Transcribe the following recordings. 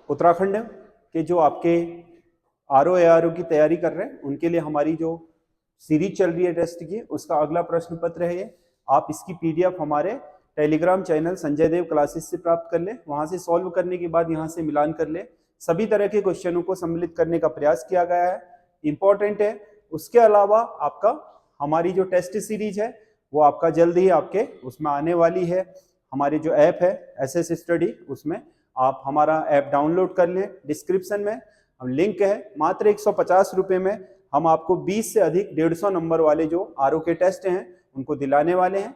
उत्तराखंड के जो आपके आरओ एआरओ की तैयारी कर रहे हैं उनके लिए हमारी जो सीरीज चल रही है टेस्ट की, उसका अगला प्रश्न पत्र है ये। आप इसकी पीडीएफ हमारे टेलीग्राम चैनल संजय देव क्लासेस से प्राप्त कर ले। वहां से सॉल्व करने के बाद यहाँ से मिलान कर ले। सभी तरह के क्वेश्चनों को सम्मिलित करने का प्रयास किया गया है, इंपॉर्टेंट है। उसके अलावा आपका हमारी जो टेस्ट सीरीज है वो आपका जल्द ही आपके उसमें आने वाली है। हमारी जो ऐप है एसएस स्टडी, उसमें आप हमारा ऐप डाउनलोड कर लें। डिस्क्रिप्शन में लिंक है। मात्र 150 रुपये में हम आपको 20 से अधिक 150 नंबर वाले जो आरओ के टेस्ट हैं उनको दिलाने वाले हैं।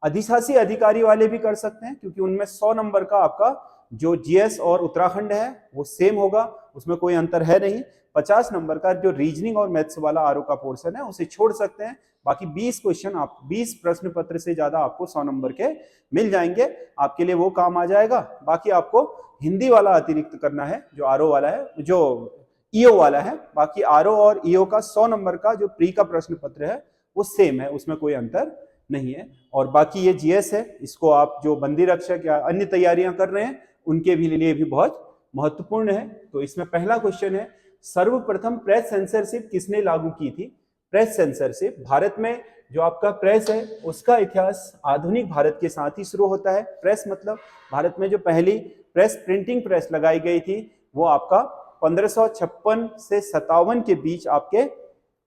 अधिशासी अधिकारी वाले भी कर सकते हैं, क्योंकि उनमें 100 नंबर का आपका जो जीएस और उत्तराखंड है वो सेम होगा, उसमें कोई अंतर है नहीं। 50 नंबर का जो रीजनिंग और मैथ्स वाला आरओ का पोर्शन है उसे छोड़ सकते हैं। बाकी 20 क्वेश्चन, आप 20 प्रश्न पत्र से ज्यादा आपको 100 नंबर के मिल जाएंगे, आपके लिए वो काम आ जाएगा। बाकी आपको हिंदी वाला अतिरिक्त करना है, जो आरओ वाला है, जो ईओ वाला है। बाकी आरओ और ईओ का 100 नंबर का जो प्री का प्रश्न पत्र है वो सेम है, उसमें कोई अंतर नहीं है। और बाकी ये जीएस है, इसको आप जो बंदी रक्षक या अन्य तैयारियां कर रहे हैं उनके भी लिए भी बहुत महत्वपूर्ण है। तो इसमें पहला क्वेश्चन है, सर्वप्रथम प्रेस सेंसरशिप किसने लागू की थी? प्रेस सेंसरशिप, भारत में जो आपका प्रेस है उसका इतिहास आधुनिक भारत के साथ ही शुरू होता है। प्रेस मतलब भारत में जो पहली प्रेस, प्रिंटिंग प्रेस लगाई गई थी वो आपका 1556 से 57 के बीच आपके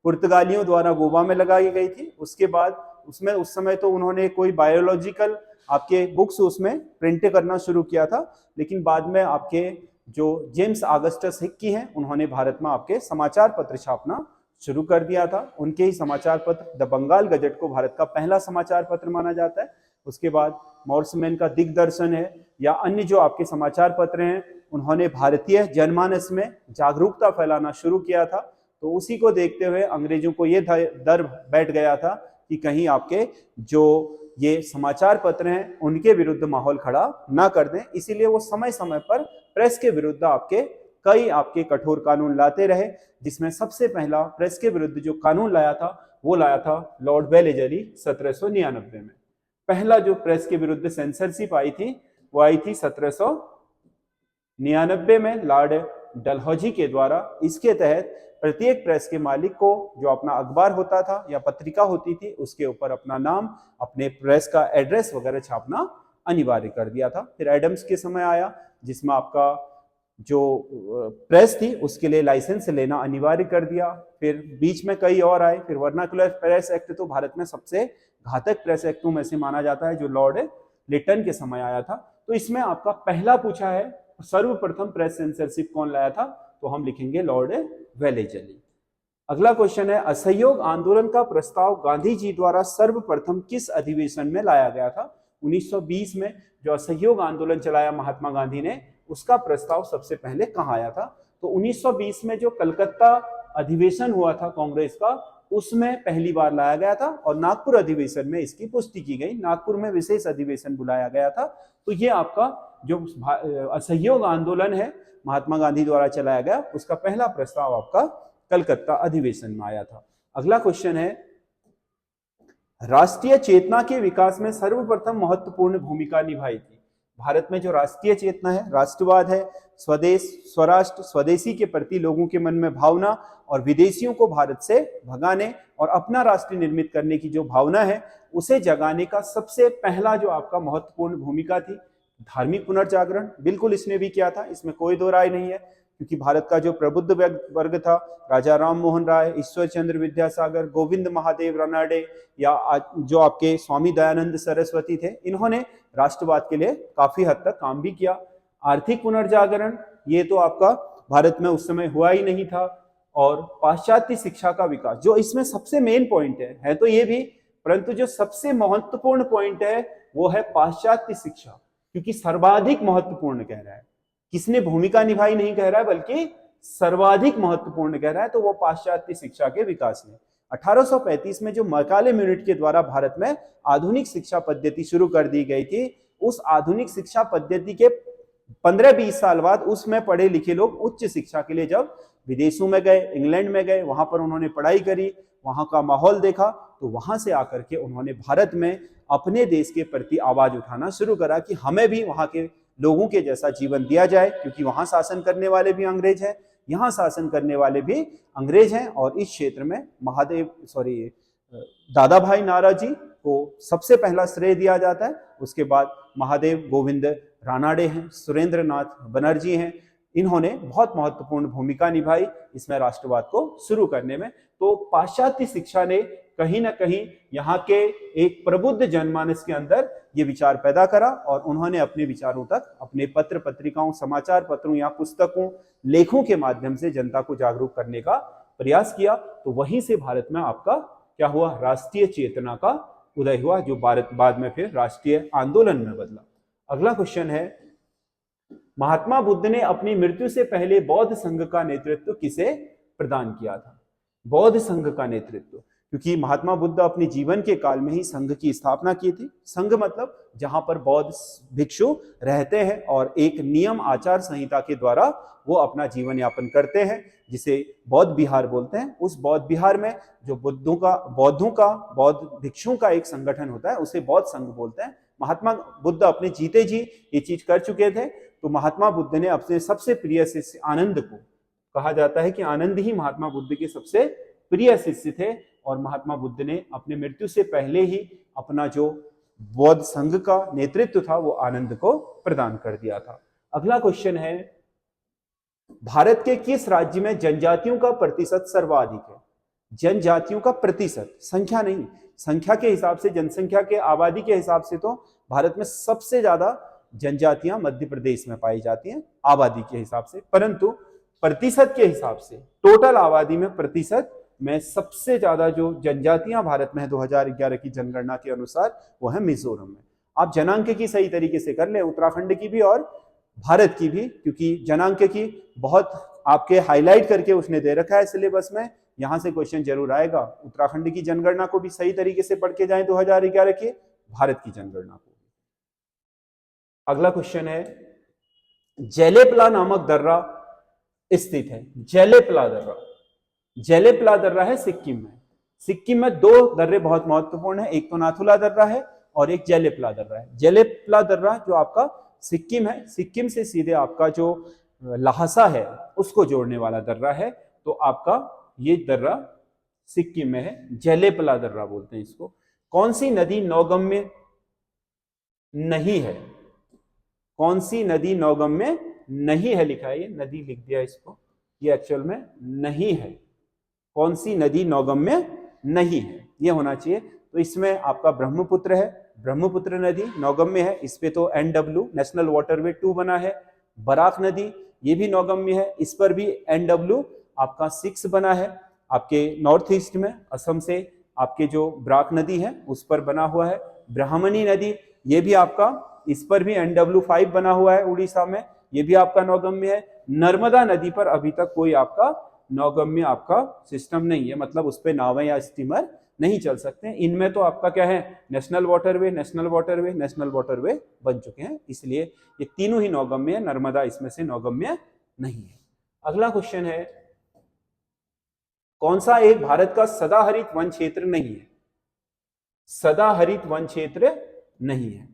पुर्तगालियों द्वारा गोवा में लगाई गई थी। उसके बाद उसमें उस समय तो उन्होंने कोई बायोलॉजिकल आपके बुक्स उसमें प्रिंट करना शुरू किया था, लेकिन बाद में आपके जो जेम्स ऑगस्टस हिक्की हैं उन्होंने भारत में आपके समाचार पत्र छापना शुरू कर दिया था। उनके ही समाचार पत्र द बंगाल गजट को भारत का पहला समाचार पत्र माना जाता है। उसके बाद मॉर्समैन का दिग्दर्शन है या अन्य जो आपके समाचार पत्र हैं, उन्होंने भारतीय जनमानस में जागरूकता फैलाना शुरू किया था। तो उसी को देखते हुए अंग्रेजों को ये डर बैठ गया था कि कहीं आपके जो ये समाचार पत्र हैं उनके विरुद्ध माहौल खड़ा ना कर दें, इसीलिए वो समय समय पर प्रेस के विरुद्ध आपके कई आपके कठोर कानून लाते रहे। जिसमें सबसे पहला प्रेस के विरुद्ध जो कानून लाया था वो लाया था लॉर्ड वेलेजली 1799 में। पहला जो प्रेस के विरुद्ध सेंसरशिप आई थी वो आई थी 1799 में लॉर्ड डलहौजी के द्वारा। इसके तहत प्रत्येक प्रेस के मालिक को जो अपना अखबार होता था या पत्रिका होती थी उसके ऊपर अपना नाम, अपने प्रेस का एड्रेस वगैरह छापना अनिवार्य कर दिया था। फिर एडम्स के समय आया जिसमें आपका जो प्रेस थी उसके लिए लाइसेंस लेना अनिवार्य कर दिया। फिर बीच में कई और आए। फिर वर्नाकुलर प्रेस एक्ट तो भारत में सबसे घातक प्रेस एक्टों में से माना जाता है, जो लॉर्ड लिटन के समय आया था। तो इसमें आपका पहला पूछा है सर्वप्रथम प्रेस सेंसरशिप कौन लाया था, तो हम लिखेंगे लॉर्ड वेलेजली। अगला क्वेश्चन है, असहयोग आंदोलन का प्रस्ताव गांधी जी द्वारा सर्वप्रथम किस अधिवेशन में लाया गया था? 1920 में जो असहयोग आंदोलन चलाया महात्मा गांधी ने, उसका प्रस्ताव सबसे पहले कहाँ आया था? तो 1920 में जो कलकत्ता अधिवेशन हुआ था कांग्रेस का, उसमें पहली बार लाया गया था और नागपुर अधिवेशन में इसकी पुष्टि की गई। नागपुर में विशेष अधिवेशन बुलाया गया था। तो ये आपका जो असहयोग आंदोलन है महात्मा गांधी द्वारा चलाया गया, उसका पहला प्रस्ताव आपका कलकत्ता अधिवेशन में आया था। अगला क्वेश्चन है, राष्ट्रीय चेतना के विकास में सर्वप्रथम महत्वपूर्ण भूमिका निभाई थी? भारत में जो राष्ट्रीय चेतना है, राष्ट्रवाद है, स्वदेश, स्वराष्ट्र, स्वदेशी के प्रति लोगों के मन में भावना और विदेशियों को भारत से भगाने और अपना राष्ट्र निर्मित करने की जो भावना है उसे जगाने का सबसे पहला जो आपका महत्वपूर्ण भूमिका थी धार्मिक पुनर्जागरण। बिल्कुल इसने भी किया था, इसमें कोई दो राय नहीं है, क्योंकि भारत का जो प्रबुद्ध वर्ग था, राजा राम मोहन राय, ईश्वर चंद्र विद्यासागर, गोविंद महादेव रानडे या जो आपके स्वामी दयानंद सरस्वती थे, इन्होंने राष्ट्रवाद के लिए काफी हद तक काम भी किया। आर्थिक पुनर्जागरण, ये तो आपका भारत में उस समय हुआ ही नहीं था। और पाश्चात्य शिक्षा का विकास, जो इसमें सबसे मेन पॉइंट है तो ये भी, परंतु जो सबसे महत्वपूर्ण पॉइंट है वो है पाश्चात्य शिक्षा, क्योंकि सर्वाधिक महत्वपूर्ण कह रहा है। किसने भूमिका निभाई नहीं कह रहा है, बल्कि सर्वाधिक महत्वपूर्ण कह रहा है, तो वो पाश्चात्य शिक्षा के विकास में 1835 में जो मैकाले म्यूनिट के द्वारा भारत में आधुनिक शिक्षा पद्धति शुरू कर दी गई थी, उस आधुनिक शिक्षा पद्धति के 15-20 साल बाद उसमें पढ़े लिखे लोग उच्च शिक्षा के लिए जब विदेशों में गए, इंग्लैंड में गए, वहां पर उन्होंने पढ़ाई करी, वहां का माहौल देखा, तो वहां से आकर के उन्होंने भारत में अपने देश के प्रति आवाज उठाना शुरू करा कि हमें भी वहां के लोगों के जैसा जीवन दिया जाए, क्योंकि वहां शासन करने वाले भी अंग्रेज हैं, यहाँ शासन करने वाले भी अंग्रेज हैं। और इस क्षेत्र में दादा भाई नाराजी को सबसे पहला श्रेय दिया जाता है। उसके बाद महादेव गोविंद रानाडे हैं, सुरेंद्र नाथ बनर्जी हैं, इन्होंने बहुत महत्वपूर्ण भूमिका निभाई इसमें राष्ट्रवाद को शुरू करने में। तो पाश्चात्य शिक्षा ने कहीं ना कहीं यहाँ के एक प्रबुद्ध जनमानस के अंदर ये विचार पैदा करा और उन्होंने अपने विचारों तक अपने पत्र पत्रिकाओं, समाचार पत्रों या पुस्तकों, लेखों के माध्यम से जनता को जागरूक करने का प्रयास किया। तो वहीं से भारत में आपका क्या हुआ, राष्ट्रीय चेतना का उदय हुआ, जो भारत बाद में फिर राष्ट्रीय आंदोलन में बदला। अगला क्वेश्चन है, महात्मा बुद्ध ने अपनी मृत्यु से पहले बौद्ध संघ का नेतृत्व किसे प्रदान किया था? बौद्ध संघ का नेतृत्व, क्योंकि महात्मा बुद्ध अपने जीवन के काल में ही संघ की स्थापना की थी। संघ मतलब जहां पर बौद्ध भिक्षु रहते हैं और एक नियम आचार संहिता के द्वारा वो अपना जीवन यापन करते हैं, जिसे बौद्ध विहार बोलते हैं। उस बौद्ध विहार में जो बौद्ध भिक्षुओं का एक संगठन होता है, उसे बौद्ध संघ बोलते हैं। महात्मा बुद्ध अपने जीते जी ये चीज कर चुके थे। तो महात्मा बुद्ध ने अपने सबसे प्रिय शिष्य आनंद को, कहा जाता है कि आनंद ही महात्मा बुद्ध के सबसे प्रिय शिष्य थे, और महात्मा बुद्ध ने अपने मृत्यु से पहले ही अपना जो बौद्ध संघ का नेतृत्व था वो आनंद को प्रदान कर दिया था। अगला क्वेश्चन है, भारत के किस राज्य में जनजातियों का प्रतिशत सर्वाधिक है? जनजातियों का प्रतिशत, संख्या नहीं, संख्या के हिसाब से, जनसंख्या के आबादी के हिसाब से तो भारत में सबसे ज्यादा जनजातियां मध्य प्रदेश में पाई जाती हैं आबादी के हिसाब से, परंतु प्रतिशत के हिसाब से, टोटल आबादी में प्रतिशत में सबसे ज्यादा जो जनजातियां भारत में है 2011 की जनगणना के अनुसार, वो है मिजोरम में। आप जनांक की सही तरीके से कर ले, उत्तराखंड की भी और भारत की भी, क्योंकि जनांक की बहुत आपके हाईलाइट करके उसने दे रखा है सिलेबस में, यहां से क्वेश्चन जरूर आएगा। उत्तराखंड की जनगणना को भी सही तरीके से पढ़ के जाएं 2011 की, भारत की जनगणना को। अगला क्वेश्चन है, जेलेपला नामक दर्रा स्थित है। जेलेपला दर्रा, जेलेपला दर्रा है सिक्किम में। सिक्किम में दो दर्रे बहुत महत्वपूर्ण है, एक तो नाथुला दर्रा है और एक जेलेपला दर्रा है। जेलेपला दर्रा जो आपका सिक्किम है, सिक्किम से सीधे आपका जो लहासा है उसको जोड़ने वाला दर्रा है। तो आपका ये दर्रा सिक्किम में है, जेलेपला दर्रा बोलते हैं इसको। कौन सी नदी नौगम्य नहीं है? कौन सी नदी नौगम्य नहीं है लिखा है, ये नदी लिख दिया इसको, ये एक्चुअल में नहीं है। कौन सी नदी नौगम्य नहीं है, ये होना चाहिए। तो इसमें आपका ब्रह्मपुत्र है, ब्रह्मपुत्र नदी नौगम्य है, इस पे तो NW नेशनल वाटरवे 2 बना है। बराक नदी ये भी नौगम्य है, इस पर भी NW आपका 6 बना है। आपके नॉर्थ ईस्ट में असम से आपके जो बराक नदी है उस पर बना हुआ है। ब्राह्मणी नदी ये भी आपका, इस पर भी NW 5 बना हुआ है उड़ीसा में, ये भी आपका नौगम्य है। नर्मदा नदी पर अभी तक कोई आपका नौगम्य आपका सिस्टम नहीं है, मतलब उस पर नावें या स्टीमर नहीं चल सकते। इनमें तो आपका क्या है, national waterway, national waterway, national waterway बन चुके हैं, इसलिए ये तीनों ही नौगम्य है, नर्मदा इसमें से नौगम्य नहीं है। अगला क्वेश्चन है, कौन सा एक भारत का सदाहरित वन क्षेत्र नहीं है? सदाहरित वन क्षेत्र नहीं है।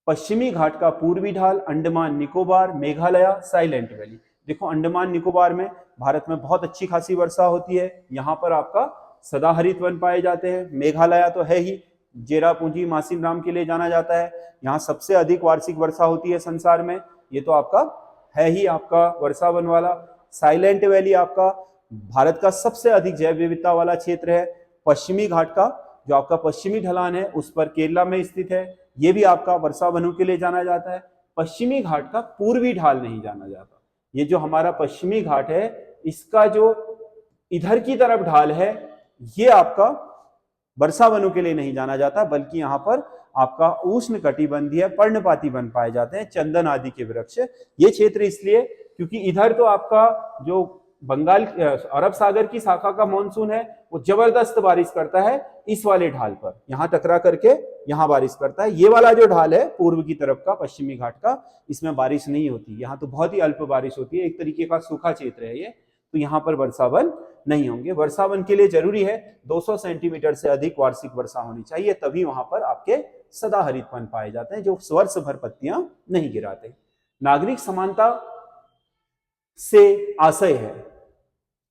पश्चिमी घाट का पूर्वी ढाल, अंडमान निकोबार, मेघालय, साइलेंट वैली। देखो अंडमान निकोबार में भारत में बहुत अच्छी खासी वर्षा होती है, यहाँ पर आपका सदाहरित वन पाए जाते हैं। मेघालय तो है ही, चेरापूंजी मासिनराम के लिए जाना जाता है, यहाँ सबसे अधिक वार्षिक वर्षा होती है संसार में, ये तो आपका है ही आपका वर्षा वन वाला। साइलेंट वैली आपका भारत का सबसे अधिक जैव विविधता वाला क्षेत्र है। पश्चिमी घाट का जो आपका पश्चिमी ढलान है उस पर केरला में स्थित है, ये भी आपका वर्षा वनों के लिए जाना जाता है। पश्चिमी घाट का पूर्वी ढाल नहीं जाना जाता। ये जो हमारा पश्चिमी घाट है इसका जो इधर की तरफ ढाल है ये आपका वर्षा वनों के लिए नहीं जाना जाता, बल्कि यहाँ पर आपका उष्ण कटिबंधीय पर्णपाती वन पाए जाते हैं, चंदन आदि के वृक्ष। ये क्षेत्र इसलिए क्योंकि इधर तो आपका जो बंगाल अरब सागर की शाखा का मॉनसून है वो जबरदस्त बारिश करता है इस वाले ढाल पर, यहाँ टकरा करके यहाँ बारिश करता है। ये वाला जो ढाल है पूर्व की तरफ का पश्चिमी घाट का, इसमें बारिश नहीं होती, यहाँ तो बहुत ही अल्प बारिश होती है, एक तरीके का सूखा क्षेत्र है ये, तो यहाँ पर वर्षावन नहीं होंगे। वर्षावन के लिए जरूरी है 200 सेंटीमीटर से अधिक वार्षिक वर्षा होनी चाहिए, तभी वहां पर आपके सदाहरितपन पाए जाते हैं, जो वर्ष भर पत्तियां नहीं गिराते। नागरिक समानता से आशय है,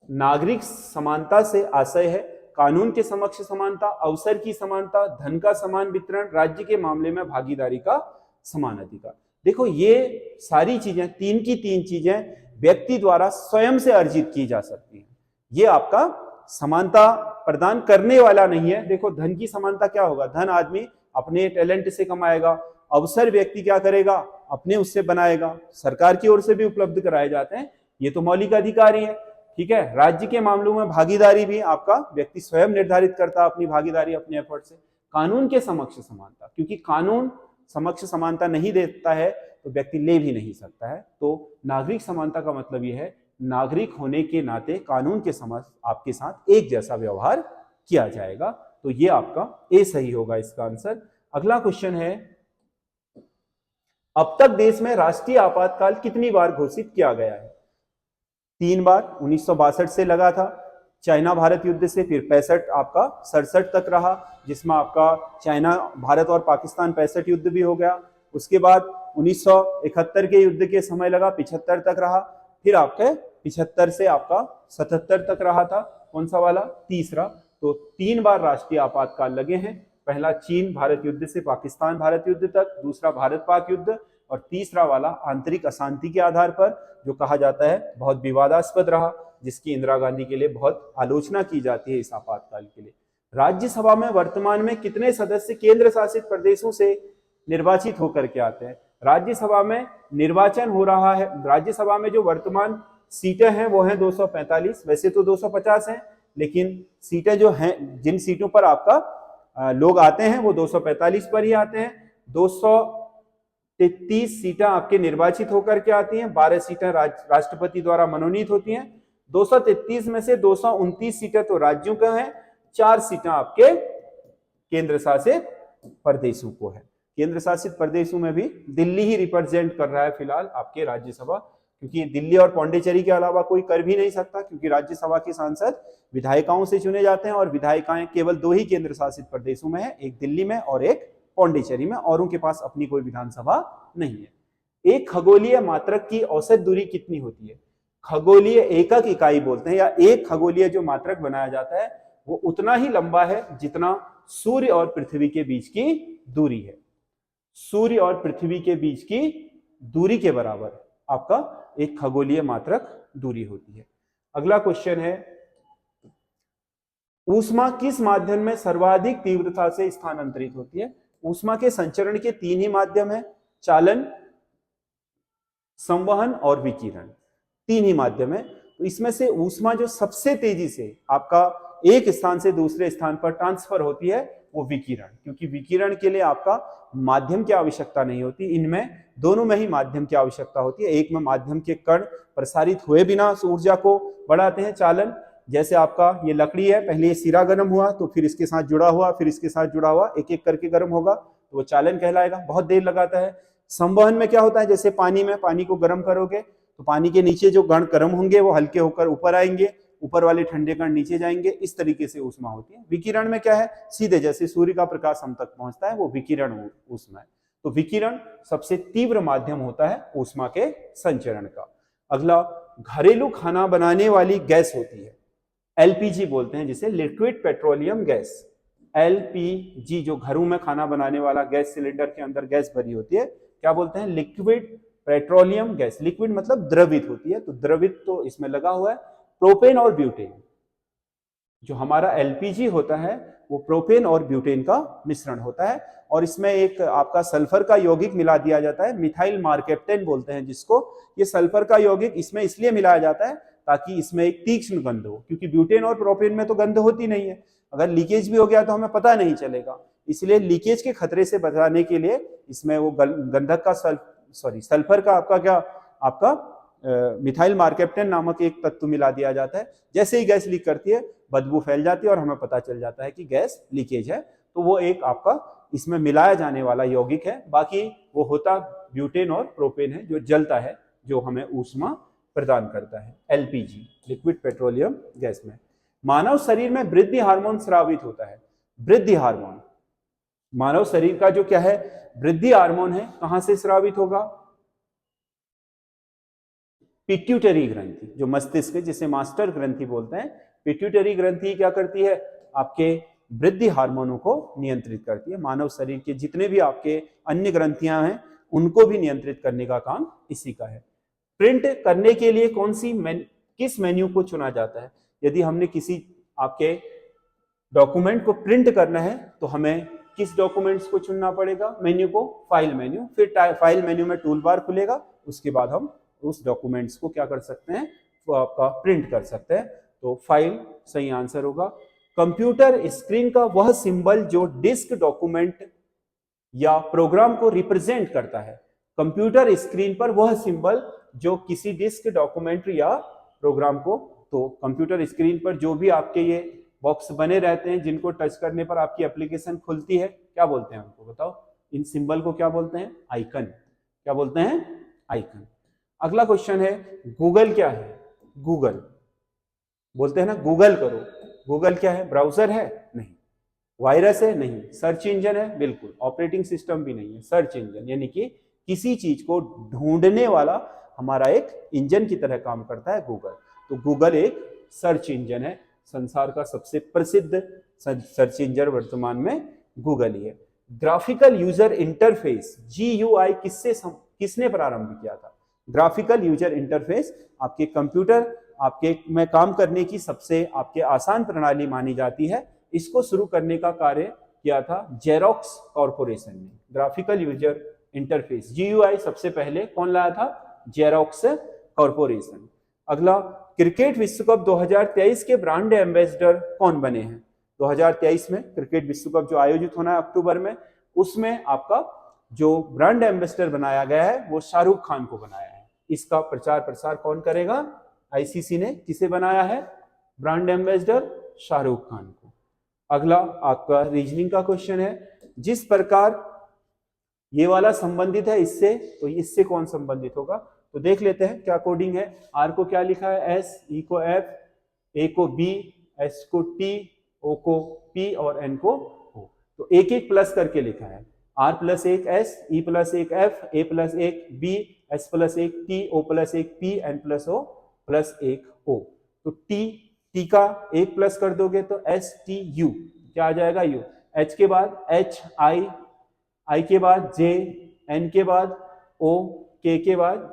नागरिक समानता से आशय है कानून के समक्ष समानता, अवसर की समानता, धन का समान वितरण, राज्य के मामले में भागीदारी का समान अधिकार। देखो ये सारी चीजें, तीन की तीन चीजें व्यक्ति द्वारा स्वयं से अर्जित की जा सकती हैं। ये आपका समानता प्रदान करने वाला नहीं है। देखो धन की समानता क्या होगा, धन आदमी अपने टैलेंट से कमाएगा, अवसर व्यक्ति क्या करेगा, अपने उससे बनाएगा, सरकार की ओर से भी उपलब्ध कराए जाते हैं, ये तो मौलिक अधिकार ही है। ठीक है, राज्य के मामलों में भागीदारी भी आपका व्यक्ति स्वयं निर्धारित करता है अपनी भागीदारी अपने एफर्ट से। कानून के समक्ष समानता, क्योंकि कानून समक्ष समानता नहीं देता है तो व्यक्ति ले भी नहीं सकता है। तो नागरिक समानता का मतलब यह है नागरिक होने के नाते कानून के समक्ष आपके साथ एक जैसा व्यवहार किया जाएगा। तो ये आपका ए सही होगा इसका आंसर। अगला क्वेश्चन है, अब तक देश में राष्ट्रीय आपातकाल कितनी बार घोषित किया गया है? 3 बार, 1962 से लगा था, चाइना भारत युद्ध से, फिर 65 आपका 67 तक रहा, जिसमें आपका चाइना भारत और पाकिस्तान 65 युद्ध भी हो गया। उसके बाद 1971 के युद्ध के समय लगा, 75 तक रहा, फिर आपके 75 से आपका 77 तक रहा था। कौन सा वाला? तीसरा। तो 3 बार राष्ट्रीय आपातकाल लगे हैं। पहला चीन भारत युद्ध से पाकिस्तान भारत युद्ध तक, दूसरा भारत पाक युद्ध, और तीसरा वाला आंतरिक अशांति के आधार पर, जो कहा जाता है बहुत विवादास्पद रहा, जिसकी इंदिरा गांधी के लिए बहुत आलोचना की जाती है इस आपातकाल के लिए। राज्यसभा में वर्तमान में कितने सदस्य केंद्र शासित प्रदेशों से निर्वाचित होकर के आते हैं? राज्यसभा में निर्वाचन हो रहा है, राज्यसभा में जो वर्तमान सीटें हैं वो हैं 245, वैसे तो 250 हैं, लेकिन सीटें जो हैं, जिन सीटों पर आपका लोग आते हैं वो 245 पर ही आते हैं। 233 सीटें आपके निर्वाचित होकर के आती हैं, 12 सीटें राष्ट्रपति द्वारा मनोनीत होती हैं। 233 में से 229 सीटें तो राज्यों का हैं, 4 सीटें आपके केंद्र शासित प्रदेशों को है। केंद्र शासित प्रदेशों में भी दिल्ली ही रिप्रेजेंट कर रहा है फिलहाल आपके राज्यसभा, क्योंकि दिल्ली और पौंडीचेरी के अलावा कोई कर भी नहीं सकता, क्योंकि राज्यसभा के सांसद विधायिकाओं से चुने जाते हैं और विधायिकाएं केवल 2 ही केंद्र शासित प्रदेशों में है, एक दिल्ली में और एक पौंडीचेरी में, औरों के पास अपनी कोई विधानसभा नहीं है। एक खगोलीय मात्रक की औसत दूरी कितनी होती है? खगोलीय एकक इकाई बोलते हैं, या एक खगोलीय जो मात्रक बनाया जाता है वो उतना ही लंबा है जितना सूर्य और पृथ्वी के बीच की दूरी है। सूर्य और पृथ्वी के बीच की दूरी के बराबर आपका एक खगोलीय मात्रक दूरी होती है। अगला क्वेश्चन है, ऊष्मा किस माध्यम में सर्वाधिक तीव्रता से स्थानांतरित होती है? ऊष्मा के संचरण के 3 ही माध्यम है, चालन, संवहन और विकिरण, 3 ही माध्यम है। तो इसमें से ऊष्मा जो सबसे तेजी से आपका एक स्थान से दूसरे स्थान पर ट्रांसफर होती है वो विकिरण, क्योंकि विकिरण के लिए आपका माध्यम की आवश्यकता नहीं होती, इनमें दोनों में ही माध्यम की आवश्यकता होती है। एक में माध्यम के कण प्रसारित हुए बिना ऊर्जा को बढ़ाते हैं, चालन, जैसे आपका ये लकड़ी है, पहले ये सिरा गर्म हुआ तो फिर इसके साथ जुड़ा हुआ, फिर इसके साथ जुड़ा हुआ, एक एक करके गर्म होगा तो वो चालन कहलाएगा, बहुत देर लगाता है। संवहन में क्या होता है, जैसे पानी में, पानी को गर्म करोगे तो पानी के नीचे जो कण गर्म होंगे वो हल्के होकर ऊपर आएंगे, ऊपर वाले ठंडे कण नीचे जाएंगे, इस तरीके से ऊष्मा होती है। विकिरण में क्या है, सीधे जैसे सूर्य का प्रकाश हम तक पहुंचता है वो विकिरण ऊष्मा है। तो विकिरण सबसे तीव्र माध्यम होता है ऊष्मा के संचरण का। अगला, घरेलू खाना बनाने वाली गैस होती है, एलपीजी बोलते हैं जिसे, लिक्विड पेट्रोलियम गैस। एलपीजी जो घरों में खाना बनाने वाला गैस सिलेंडर के अंदर गैस भरी होती है, क्या बोलते हैं? Liquid petroleum gas. लिक्विड मतलब द्रवित होती है, तो द्रवित तो इसमें लगा हुआ है। प्रोपेन और ब्यूटेन, जो हमारा एलपीजी होता है वो प्रोपेन और ब्यूटेन का मिश्रण होता है, और इसमें एक आपका सल्फर का यौगिक मिला दिया जाता है, मिथाइल मार्केप्टेन बोलते हैं जिसको। ये सल्फर का यौगिक इसमें इसलिए मिलाया जाता है ताकि इसमें एक तीक्ष्ण गंध हो, क्योंकि ब्यूटेन और प्रोपेन में तो गंध होती नहीं है, अगर लीकेज भी हो गया तो हमें पता नहीं चलेगा, इसलिए लीकेज के खतरे से बचाने के लिए इसमें वो गंधक का सल्फर का आपका क्या, आपका मिथाइल मार्केप्टेन नामक एक तत्व मिला दिया जाता है। जैसे ही गैस लीक करती है बदबू फैल जाती है और हमें पता चल जाता है कि गैस लीकेज है, तो वो एक आपका इसमें मिलाया जाने वाला यौगिक है। बाकी वो होता ब्यूटेन और प्रोपेन है जो जलता है, जो हमें ऊष्मा प्रदान करता है। एलपीजी, लिक्विड पेट्रोलियम गैस में। मानव शरीर में वृद्धि हार्मोन स्रावित होता है। वृद्धि हार्मोन मानव शरीर का जो क्या है वृद्धि हार्मोन है, कहां से स्रावित होगा? पिट्यूटरी ग्रंथि, जो मस्तिष्क जिसे मास्टर ग्रंथि बोलते हैं, पिट्यूटरी ग्रंथि क्या करती है? आपके वृद्धि हार्मोनों को नियंत्रित करती है। मानव शरीर के जितने भी आपके अन्य ग्रंथियां हैं उनको भी नियंत्रित करने का काम इसी का है। प्रिंट करने के लिए किस मेन्यू को चुना जाता है? यदि हमने किसी आपके डॉक्यूमेंट को प्रिंट करना है तो हमें किस डॉक्यूमेंट्स को चुनना पड़ेगा? मेन्यू को फाइल मेन्यू, फिर फाइल मेन्यू में टूल बार खुलेगा, उसके बाद हम उस डॉक्यूमेंट्स को क्या कर सकते हैं? वो आपका प्रिंट कर सकते हैं। तो फाइल सही आंसर होगा। कंप्यूटर स्क्रीन का वह सिंबल जो डिस्क, डॉक्यूमेंट या प्रोग्राम को रिप्रेजेंट करता है। कंप्यूटर स्क्रीन पर वह सिंबल जो किसी डिस्क, डॉक्यूमेंट या प्रोग्राम को, तो कंप्यूटर स्क्रीन पर जो भी आपके ये बॉक्स बने रहते हैं जिनको टच करने पर आपकी एप्लीकेशन खुलती है, क्या बोलते हैं उनको? बताओ, इन सिंबल को क्या बोलते हैं? आइकन। क्या बोलते हैं? आइकन। अगला क्वेश्चन है, गूगल क्या है? गूगल बोलते हैं ना, गूगल करो। गूगल क्या है? ब्राउजर है? नहीं। वायरस है? नहीं। सर्च इंजन है? बिल्कुल। ऑपरेटिंग सिस्टम भी नहीं है। सर्च इंजन यानी कि किसी चीज को ढूंढने वाला हमारा एक इंजन की तरह काम करता है गूगल। तो गूगल एक सर्च इंजन है। संसार का सबसे प्रसिद्ध सर्च इंजन वर्तमान में गूगल ही है। ग्राफिकल यूजर इंटरफेस GUI किसने प्रारंभ किया था? ग्राफिकल यूजर इंटरफेस आपके कंप्यूटर आपके में काम करने की सबसे आपके आसान प्रणाली मानी जाती है। इसको शुरू करने का कार्य किया था जेरोक्स कॉर्पोरेशन ने। ग्राफिकल यूजर इंटरफेस GUI सबसे पहले कौन लाया था? Xerox corporation. अगला, क्रिकेट विश्व कप 2023 के ब्रांड एम्बेसडर कौन बने हैं? 2023 में क्रिकेट विश्व कप जो आयोजित होना है अक्टूबर में, उसमें आपका जो ब्रांड एम्बेसडर बनाया गया है वो शाहरुख खान को बनाया है। इसका प्रचार प्रसार कौन करेगा? ICC ने किसे बनाया है ब्रांड एम्बेसडर? शाहरुख खान को। अगला आपका रीजनिंग का क्वेश्चन है, जिस प्रकार ये वाला संबंधित है इससे, तो इससे कौन संबंधित होगा? तो देख लेते हैं क्या कोडिंग है। R को क्या लिखा है? S, E को F, A को B, S को T, O को P और N को O। तो एक एक प्लस करके लिखा है। R प्लस एक S, E प्लस एक F, A प्लस एक B, S प्लस एक T, O प्लस एक P, N plus O plus एक O। तो T का एक प्लस कर दोगे तो STU क्या आ जाएगा? U। H के बाद HI, I के बाद J, N के बाद O, K के बाद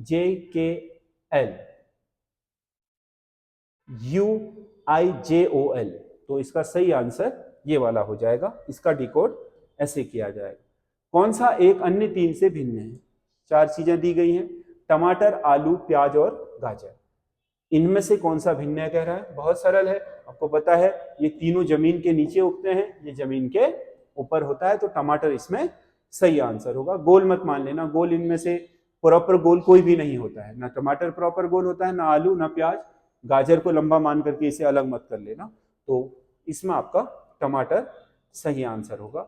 JKL, UIJOL। तो इसका सही आंसर ये वाला हो जाएगा। इसका डिकोड ऐसे किया जाएगा। कौन सा एक अन्य तीन से भिन्न है? चार चीजें दी गई हैं, टमाटर, आलू, प्याज और गाजर। इनमें से कौन सा भिन्न है कह रहा है? बहुत सरल है, आपको पता है ये तीनों जमीन के नीचे उगते हैं, ये जमीन के ऊपर होता है, तो टमाटर इसमें सही आंसर होगा। गोल मत मान लेना, गोल इनमें से प्रॉपर गोल कोई भी नहीं होता है, ना टमाटर प्रॉपर गोल होता है, ना आलू, ना प्याज। गाजर को लंबा मान करके इसे अलग मत कर लेना। तो इसमें आपका टमाटर सही आंसर होगा,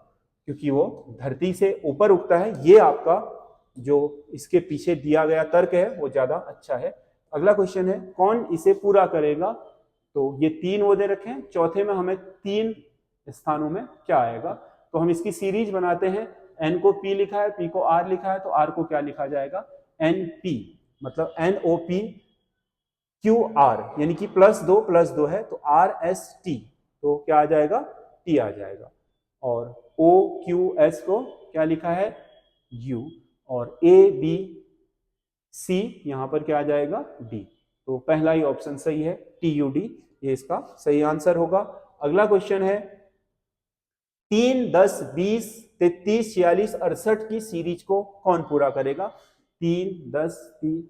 क्योंकि वो धरती से ऊपर उगता है। ये आपका जो इसके पीछे दिया गया तर्क है वो ज्यादा अच्छा है। अगला क्वेश्चन है, कौन इसे पूरा करेगा? तो ये तीन वो दे रखे हैं, चौथे में हमें तीन स्थानों में क्या आएगा? तो हम इसकी सीरीज बनाते हैं। N को P लिखा है, P को R लिखा है, तो R को क्या लिखा जाएगा? NP, मतलब NOPQR, यानी कि प्लस दो है, तो RST, तो क्या आ जाएगा? T आ जाएगा। और OQS को क्या लिखा है? U, और ABC यहां पर क्या आ जाएगा? D। तो पहला ही ऑप्शन सही है, TUD, ये इसका सही आंसर होगा। अगला क्वेश्चन है, 3, 10, 20, 33, 46, 68 की सीरीज को कौन पूरा करेगा? 3, 10, 30,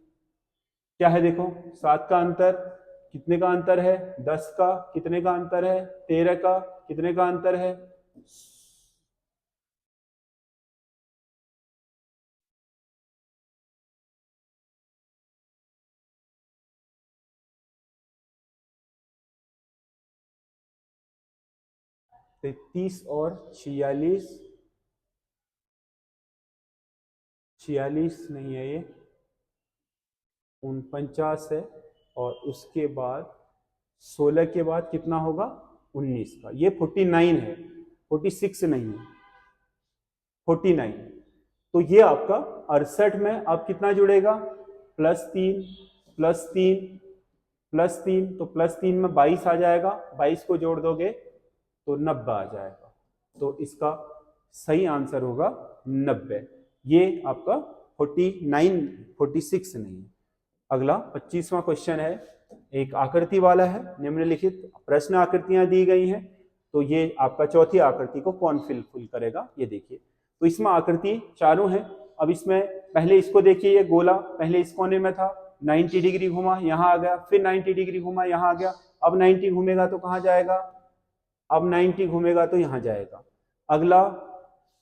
क्या है देखो, 7 का अंतर, कितने का अंतर है? 10 का, कितने का अंतर है? 13 का, कितने का अंतर है? 33 और 46, 46 नहीं है, ये 49 है, और उसके बाद 16 के बाद कितना होगा? 19 का। ये 49 है, 46 नहीं है। 49। तो ये आपका 68 में अब कितना जुड़ेगा, +3 +3 +3, तो +3 में 22 आ जाएगा, 22 को जोड़ दोगे तो 90 आ जाएगा। तो इसका सही आंसर होगा 90। ये आपका 49, 46 नहीं है। अगला 25वां क्वेश्चन है, एक आकृति वाला है। निम्नलिखित प्रश्न आकृतियां दी गई हैं, तो ये आपका चौथी आकृति को कौन फिल करेगा, ये देखिए। तो इसमें आकृति चारों है। अब इसमें पहले इसको देखिए, ये गोला पहले इस कोने में था, 90 डिग्री घुमा यहाँ आ गया, फिर 90 डिग्री घुमा यहाँ आ गया, अब 90 घूमेगा तो कहाँ जाएगा, अब 90 घूमेगा तो यहाँ जाएगा। अगला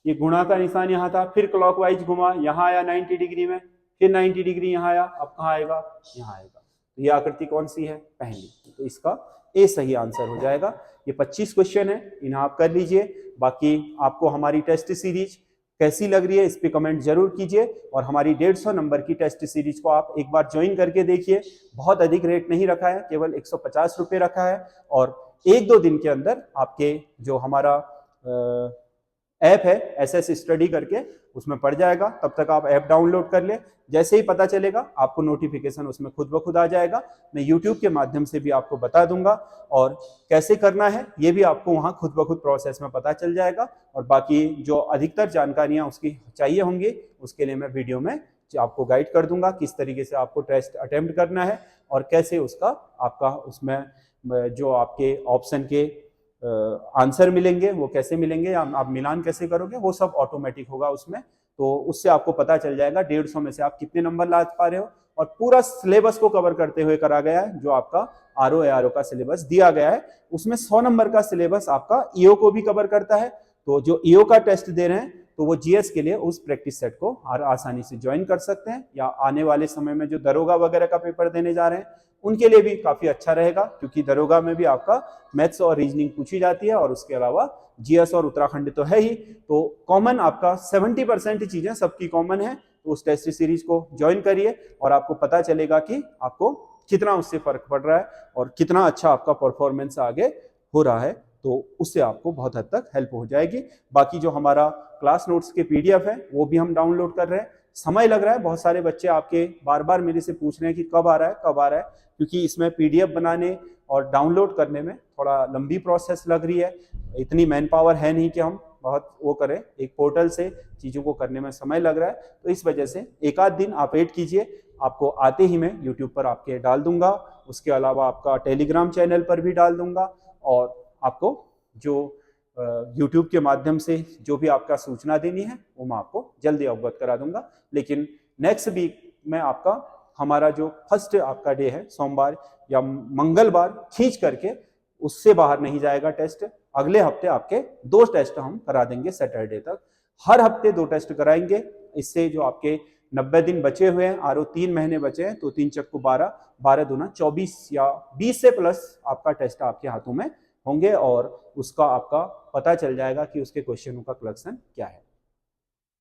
ये गुणा का निशान यहाँ था, फिर क्लॉकवाइज घुमा, यहाँ आया 90 डिग्री में, फिर 90 डिग्री यहाँ आया, अब कहाँ आएगा, यहाँ आएगा। तो ये आकृति कौन सी है, पहली। तो इसका ए सही आंसर हो जाएगा। ये 25 क्वेश्चन है, इन्हें आप कर लीजिए। बाकी आपको हमारी टेस्ट सीरीज कैसी लग रही है इस पे कमेंट जरूर कीजिए, और हमारी 150 नंबर की टेस्ट सीरीज को आप एक बार ज्वाइन करके देखिए। बहुत अधिक रेट नहीं रखा है, केवल 150 रुपये रखा है, और 1-2 दिन के अंदर आपके जो हमारा ऐप है SS स्टडी करके उसमें पड़ जाएगा। तब तक आप ऐप डाउनलोड कर ले, जैसे ही पता चलेगा आपको नोटिफिकेशन उसमें खुद ब खुद आ जाएगा। मैं YouTube के माध्यम से भी आपको बता दूंगा, और कैसे करना है ये भी आपको वहां खुद ब खुद प्रोसेस में पता चल जाएगा। और बाकी जो अधिकतर जानकारियां उसकी चाहिए होंगी, उसके लिए मैं वीडियो में आपको गाइड कर दूंगा किस तरीके से आपको टेस्ट अटेम्प्ट करना है, और कैसे उसका आपका उसमें जो आपके ऑप्शन के आंसर मिलेंगे वो कैसे मिलेंगे, या आप मिलान कैसे करोगे, वो सब ऑटोमेटिक होगा उसमें। तो उससे आपको पता चल जाएगा 150 में से आप कितने नंबर ला पा रहे हो। और पूरा सिलेबस को कवर करते हुए करा गया है, जो आपका RO का सिलेबस दिया गया है, उसमें 100 नंबर का सिलेबस आपका EO को भी कवर करता है। तो जो EO का टेस्ट दे रहे हैं, तो वो GS के लिए उस प्रैक्टिस सेट को आसानी से ज्वाइन कर सकते हैं, या आने वाले समय में जो दरोगा वगैरह का पेपर देने जा रहे हैं उनके लिए भी काफी अच्छा रहेगा, क्योंकि दरोगा में भी आपका मैथ्स और रीजनिंग पूछी जाती है, और उसके अलावा GS और उत्तराखंड तो है ही। तो कॉमन आपका 70% चीजें सबकी कॉमन है। तो उस टेस्ट सीरीज को ज्वाइन करिए, और आपको पता चलेगा कि आपको कितना उससे फर्क पड़ रहा है, और कितना अच्छा आपका परफॉर्मेंस आगे हो रहा है। तो उससे आपको बहुत हद तक हेल्प हो जाएगी। बाकी जो हमारा क्लास नोट्स के PDF है वो भी हम डाउनलोड कर रहे हैं। समय लग रहा है, बहुत सारे बच्चे आपके बार बार मेरे से पूछ रहे हैं कि कब आ रहा है, कब आ रहा है, क्योंकि इसमें PDF बनाने और डाउनलोड करने में थोड़ा लंबी प्रोसेस लग रही है। इतनी मैन पावर है नहीं कि हम बहुत वो करें, एक पोर्टल से चीज़ों को करने में समय लग रहा है। तो इस वजह से एक आध दिन आप वेट कीजिए, आपको आते ही मैं YouTube पर आपके डाल दूंगा। उसके अलावा आपका टेलीग्राम चैनल पर भी डाल दूंगा, और आपको जो YouTube के माध्यम से जो भी आपका सूचना देनी है वो मैं आपको जल्दी अवगत करा दूंगा। लेकिन नेक्स्ट वीक में आपका हमारा जो फर्स्ट आपका डे है, सोमवार या मंगलवार खींच करके उससे बाहर नहीं जाएगा टेस्ट। अगले हफ्ते आपके 2 टेस्ट हम करा देंगे सैटरडे तक। हर हफ्ते 2 टेस्ट कराएंगे। इससे जो आपके 90 दिन बचे हुए हैं, आरो 3 महीने बचे हैं, तो 3 चक्कू 12, 12 दूना 24 या 20 से प्लस आपका टेस्ट आपके हाथों में होंगे, और उसका आपका पता चल जाएगा कि उसके क्वेश्चनों का कलेक्शन क्या है।